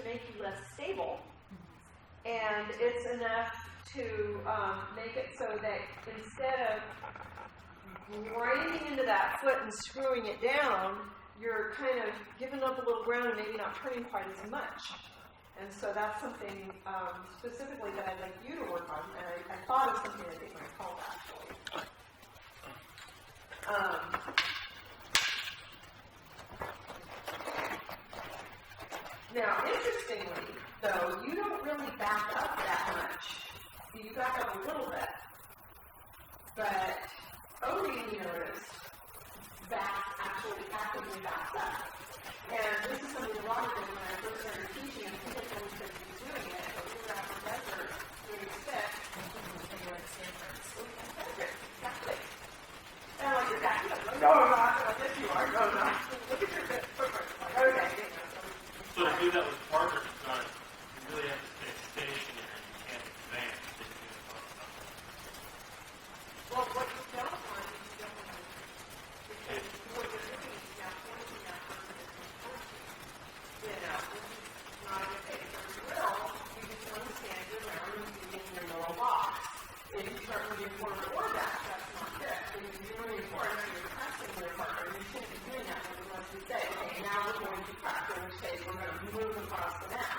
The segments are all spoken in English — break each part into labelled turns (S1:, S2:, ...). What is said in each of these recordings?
S1: make you less stable, and it's enough to make it so that instead of grinding into that foot and screwing it down, you're kind of giving up a little ground and maybe not turning quite as much. And so that's something specifically that I'd like you to work on. And I thought of something I think might help, actually. Now, interestingly, though, you don't really back up that much. You back up a little bit. But Odie, you noticed, actually actively backs up. And this is something a lot of them, when I first started teaching, and people told me that he was doing it, but we were at a professor doing stick. Exactly. And I'm like, you're backing up. No, I'm not. Like, yes, you are. No, I'm not. Look at your footprint. Like, okay.
S2: So to do that with partners, you really have to stay stationary. You can't advance.
S1: Well, what you don't want is you don't want to, because what you're doing is now pointing that person at the person. You know, this is not a good thing. For drill, you just want to stand your ground and be in your little box. If you start moving forward or back, that's not good. If you're moving forward and you're pressing your partner, you shouldn't be doing that unless you say, okay, now we're going to practice, in which case we're going to move across the mat.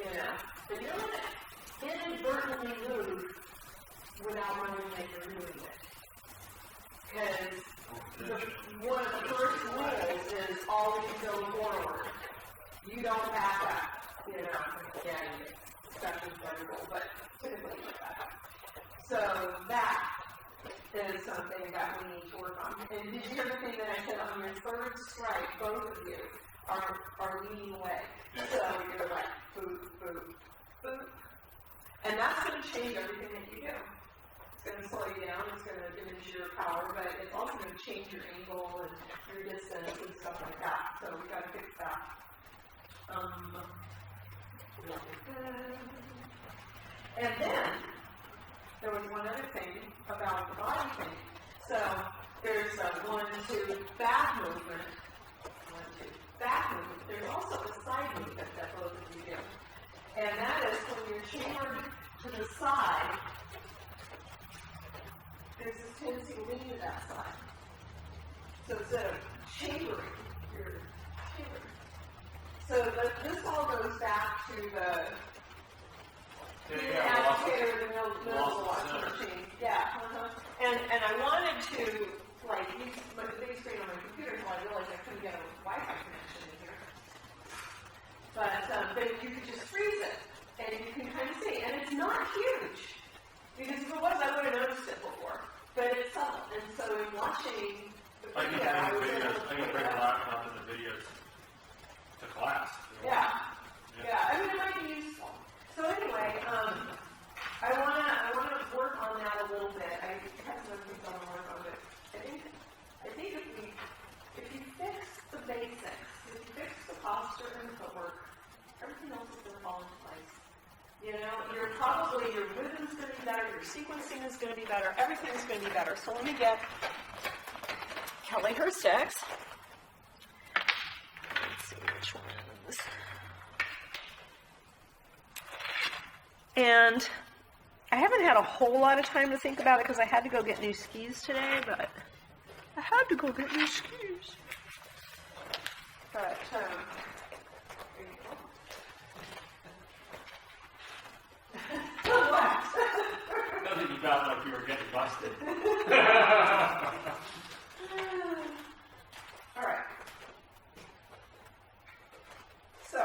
S1: You know, but you're going to inadvertently move without knowing that you're doing it. Because one of the first rules is always go forward. You don't back up. You know, again, exceptions to every rule, but typically you back up. So that is something that we need to work on. And did you hear the thing that I said on your third strike, both of you are leading away. So you're like, boop, boop, boop. And that's going to change everything that you do. It's going to slow you down, it's going to diminish your power, but it's also going to change your angle and your distance and stuff like that. So we've got to fix that. And then there was one other thing about the body thing. So there's a 1-2 back movement. 1-2 back movement. There's also a side movement that both of you do. And that is when you're chambered to the side, there's this tendency to lean to that side. So instead of chambering, you're chambering. So this all goes back to the agitator in the middle of the watch machine. Yeah. And I wanted to, like, use the big screen on my computer until I realized I couldn't get a Wi-Fi connection in here. But you could just freeze it, and you can kind of see. And it's not huge. Because if it was, I would have noticed it before. But it's subtle. And so in watching the video, I
S2: can bring a laptop and the videos to class.
S1: Yeah. I mean, it might be useful. So anyway, I wanna work on that a little bit. I have some other things I want to work on, but I think if you fix the basics, if you fix the posture and the footwork, everything else is going to fall into place. You know, your rhythm's going to be better, your sequencing is going to be better, everything's going to be better. So let me get Kelly her sticks. Let's see which ones. And I haven't had a whole lot of time to think about it because I had to go get new skis today, but I had to go get new skis. But, there you go. What?
S2: Nothing you felt like you were getting busted.
S1: All right. So,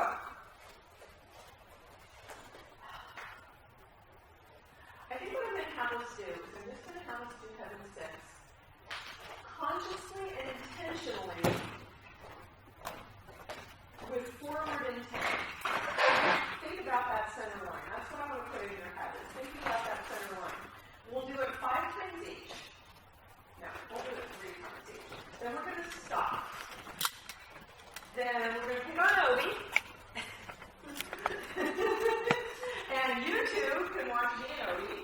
S1: I think what I'm going to have us do is I'm just going to have us do heaven six consciously and intentionally with forward intent. Think about that center line. That's what I want to put in your head. Is think about that center line. We'll do it 5 times each. No, we'll do it 3 times each. Then we're going to stop. Then we're going to pick on Obi. And you two can watch me and Obi.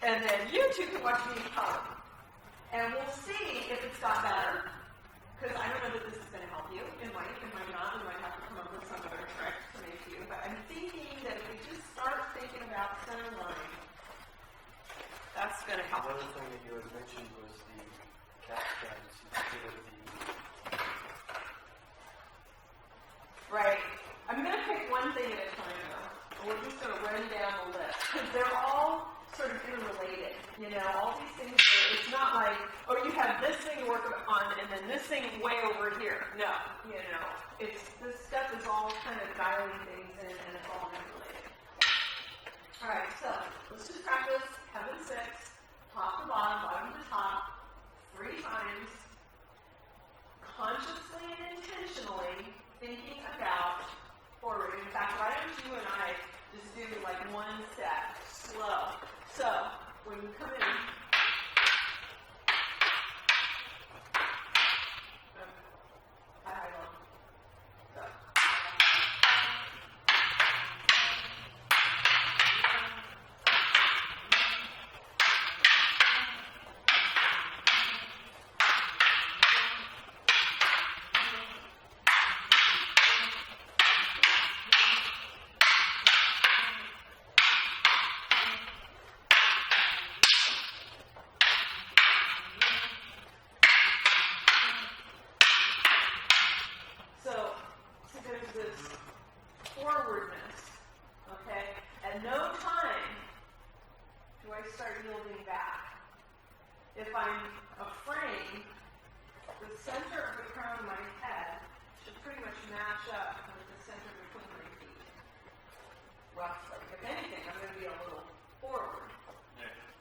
S1: And then you two can watch me come. And we'll see if it's got better. Because I don't know that this is going to help you. It might not. We might have to come up with some other going to help.
S3: Another thing that you had mentioned was the CAT scans.
S1: Right. I'm going to pick one thing at a time, though. We're just going to run down the list. Because they're all sort of interrelated. You know, all these things, it's not like, oh, you have this thing to work on and then this thing way over here. No. You know, this stuff is all kind of dialing things in and it's all interrelated. All right, so let's just practice heaven 6, top to bottom, bottom to top, 3 times. Consciously and intentionally thinking about forward. In fact, why don't you and I just do like one step, slow. So, when you come in, high, low. So. So there's this forwardness, okay? At no time do I start yielding back. If I'm afraid, the center of the crown of my head should pretty much match up with the center between my feet. Roughly. If anything, I'm going to be a little forward,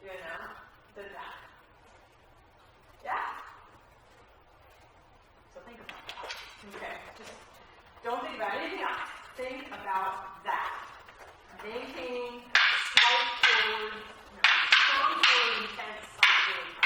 S1: you know, than that. Yeah? So think about that. Okay, just don't think about anything else. Think about that. Maintaining slight forward, strong forward, intense, soft forward.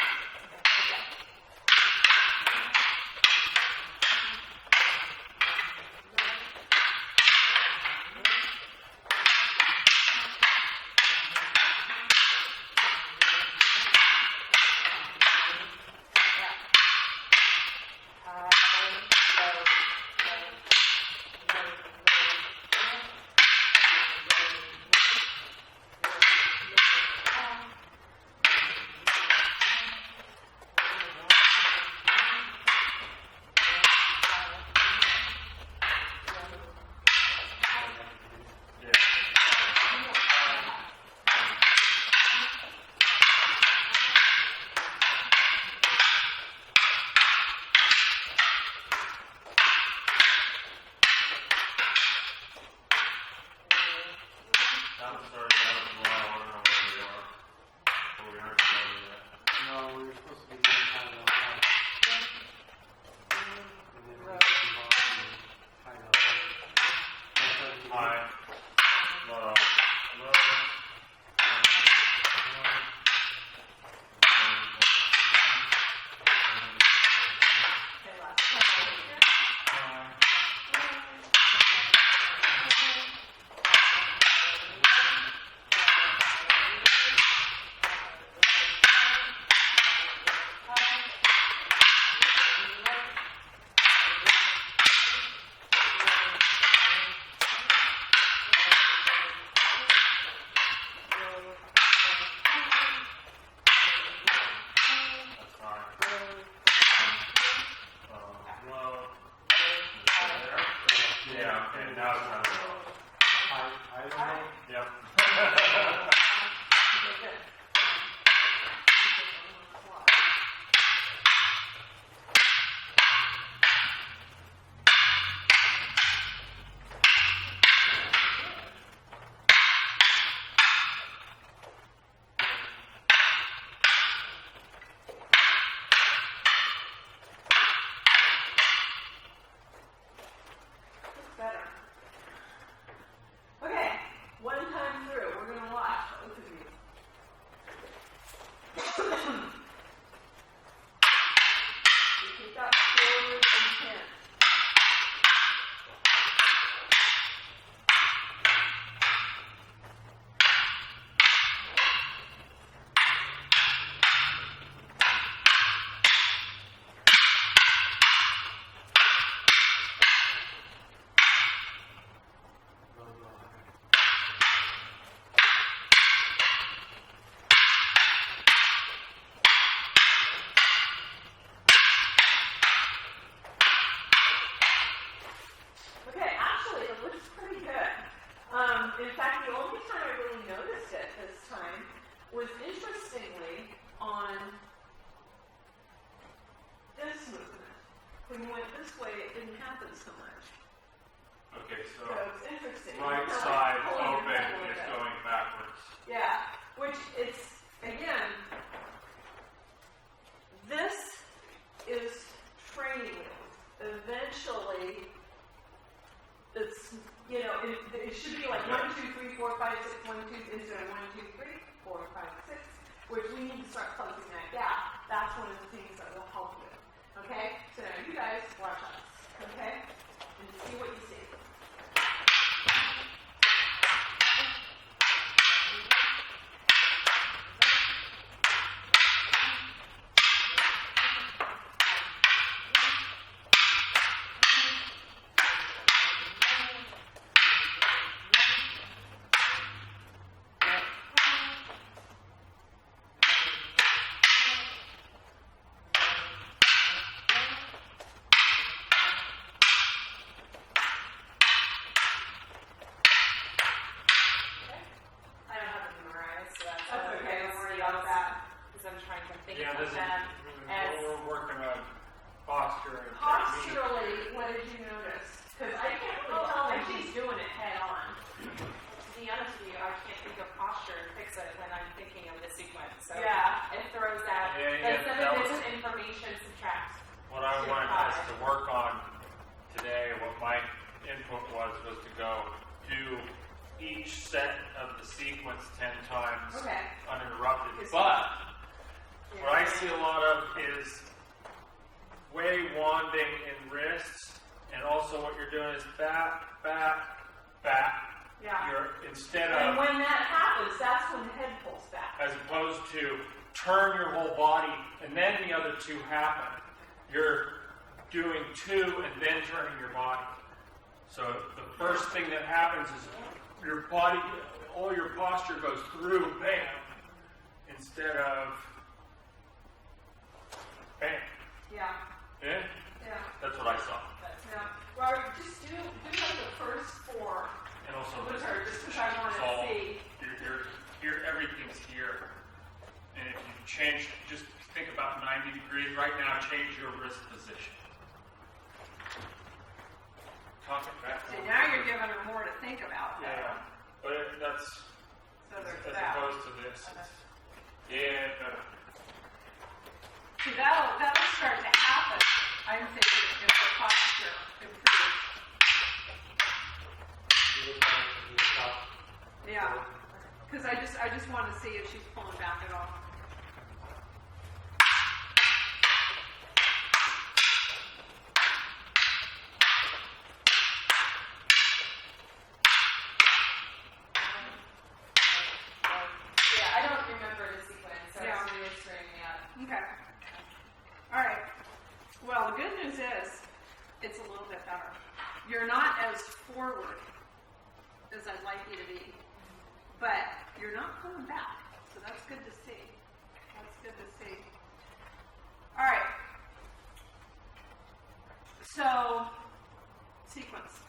S1: Okay. it's, again, this is training. Eventually, it's, you know, it should be like 1, 2, 3, 4, 5, 6, 1, 2, instead of 1, 2, 3, 4, 5, 6, which we need to start closing that gap. That's one of the things that will help you. Okay? So now you guys watch us. Okay? And see what you see. Posturally, what did you notice? Because I can't really tell if she's doing it head on.
S4: To be honest with you, I can't think of posture and fix it when I'm thinking of the sequence. So
S1: yeah,
S4: it throws out. Instead of this information, subtract.
S2: What I wanted us to work on today, what my input was to go do each set of the sequence 10 times uninterrupted. But what I see a lot of is way wanding in wrists, and also what you're doing is back.
S1: Yeah.
S2: You're instead
S1: and
S2: of,
S1: when that happens, that's when the head pulls back.
S2: as opposed to turn your whole body and then the other two happen. You're doing 2 and then turning your body. So the first thing that happens is your body, all your posture goes through, bam, instead of bam.
S1: Yeah.
S2: Yeah?
S1: Yeah.
S2: That's what I saw.
S1: Yeah. Well, just do like the first 4.
S2: And also,
S1: With her, just because I want to see.
S2: You're everything's here. And if you change, just think about 90 degrees right now, change your wrist position. Talk it back.
S1: See, now you're giving her more to think about.
S2: Yeah. But that's,
S1: So there's
S2: as
S1: that.
S2: opposed to this. Yeah, better.
S1: See, that'll start to happen. I'm thinking if the posture improves. Yeah. Because I just want to see if she's pulling back at all.
S4: Yeah, I don't remember the sequence, so
S1: Yeah.
S4: it's reassuring me up.
S1: Okay. All right. Well, the good news is it's a little bit better. You're not as forward as I'd like you to be, but you're not pulling back. So that's good to see. That's good to see. All right. So, sequence.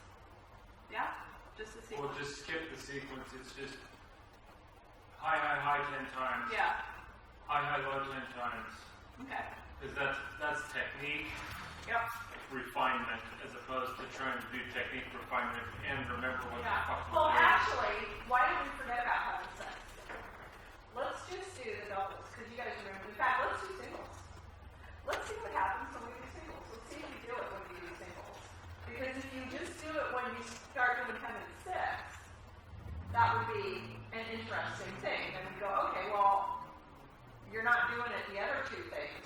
S1: Yeah? Just a sequence.
S2: We'll just skip the sequence. It's just high 10 times.
S1: Yeah.
S2: High, low 10 times.
S1: Okay.
S2: Because that's technique
S1: Yep.
S2: refinement as opposed to trying to do technique refinement and remember what the fuck
S1: Well,
S2: you're doing.
S1: actually, why did we forget about having sex? Let's just do the doubles, because you guys remember. In fact, let's do singles. Let's see what happens when we do singles. Let's see if we do it when we do singles. Because if you just do it when you start doing 10 and 6, that would be an interesting thing. And we go, okay, well, you're not doing it the other 2 things.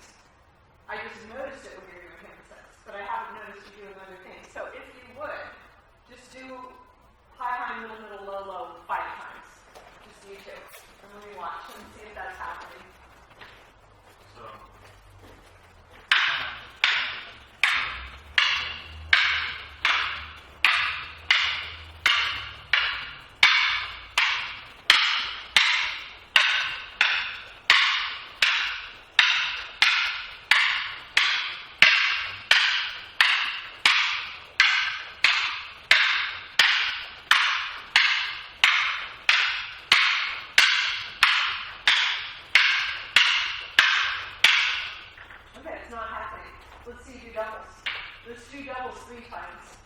S1: I just noticed it when you're doing 10 and 6, but I haven't noticed you doing other things. So if you would, just do high, middle, low 5 times. Just you 2. And let me watch and see if that's happening.
S2: So.
S1: Okay, it's not happening. Let's see you do doubles. Let's do doubles 3 times.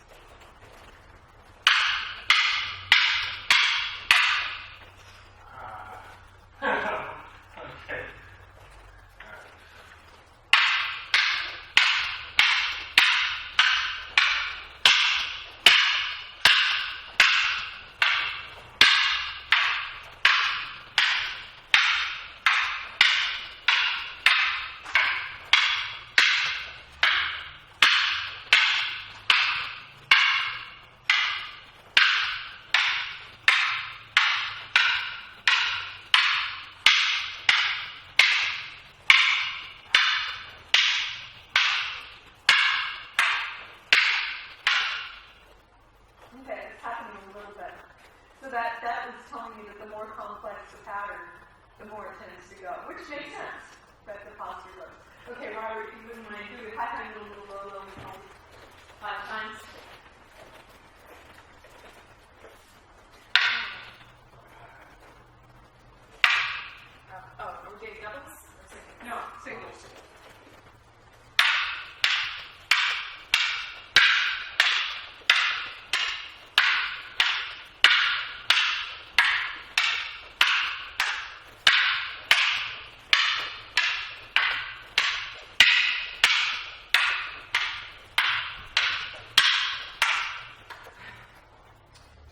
S1: the more it tends to go, which makes sense, but the posture looks. Okay, Robert, if you wouldn't mind, do it high, high, low, low, low, low, 5 times.
S4: Oh, are we getting doubles? Or singles?
S1: No, singles.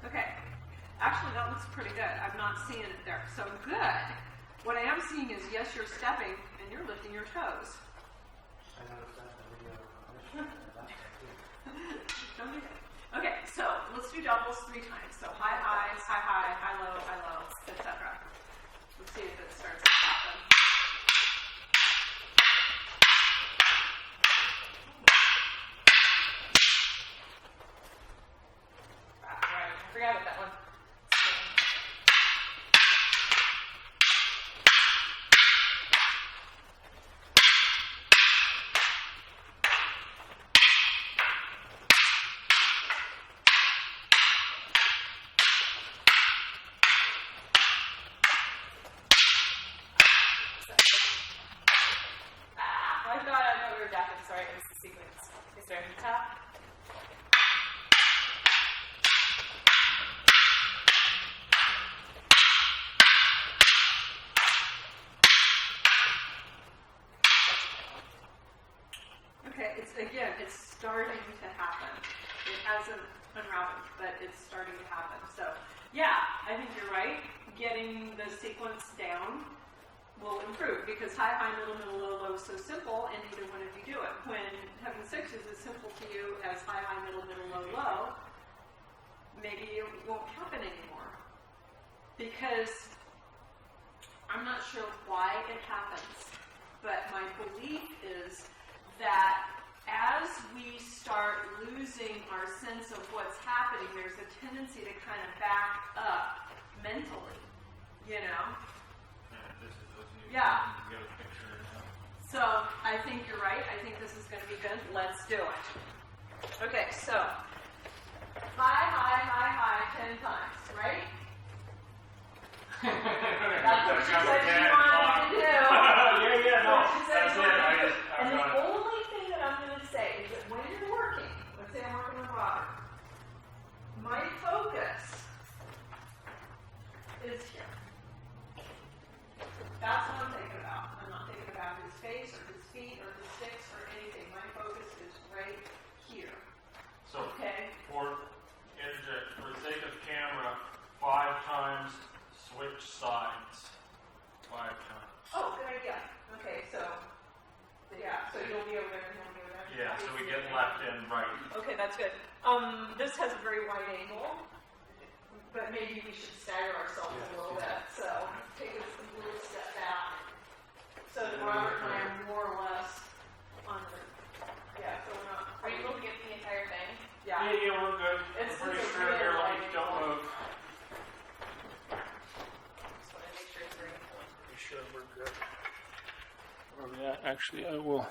S1: Okay, actually that looks pretty good. I'm not seeing it there. So good. What I am seeing is, yes, you're stepping and you're lifting your toes.
S3: I noticed that in the video.
S1: Don't do that. Okay, so let's do doubles 3 times. So high, high, high, high, high, low, etc. Let's see if it starts to happen.
S4: Right, I forgot about that one. I thought we were adapting. Sorry, it was the sequence. Is there any top?
S1: Okay, it's starting to happen. It hasn't unraveled, but it's starting to happen. So, yeah, I think you're right. Getting the sequence down will improve because high, high, middle, middle, low, low is so simple, and neither one of you do it. When having 6 is as simple to you as high, high, middle, middle, low, low, maybe it won't happen anymore. Because I'm not sure why it happens, but my belief is that as we start losing our sense of what's happening, there's a tendency to kind of back up mentally, you know? Yeah. So I think you're right. I think this is going to be good. Let's do it. Okay, so high, high, high, high 10 times, right? That's what you said you wanted to do.
S2: Yeah, no, that's it.
S1: And the only thing that I'm going to say is that when you're working, let's say I'm working with Robert, my focus is here. That's what I'm thinking about. I'm not thinking about his face or his feet or his sticks or anything. My focus is right here.
S2: So
S1: Okay?
S2: for the sake of camera, 5 times, switch sides. 5 times.
S1: Oh, good idea. Okay, so yeah, so you'll be over there and he'll be over there.
S2: Yeah, so we get left and right.
S1: Okay, that's good. This has a very wide angle, but maybe we should stagger ourselves a little bit. So take a little step back, so that Robert and I are more or less on the. Yeah, so we're not.
S4: Are you able to get the entire thing?
S1: Yeah.
S2: Yeah, we're good.
S1: It's
S2: Pretty
S1: just a
S2: sure
S1: really
S2: they're
S1: wide
S2: like, don't
S1: angle.
S2: move.
S4: Just want to make sure it's very important.
S5: Pretty sure we're good. Yeah, actually, I will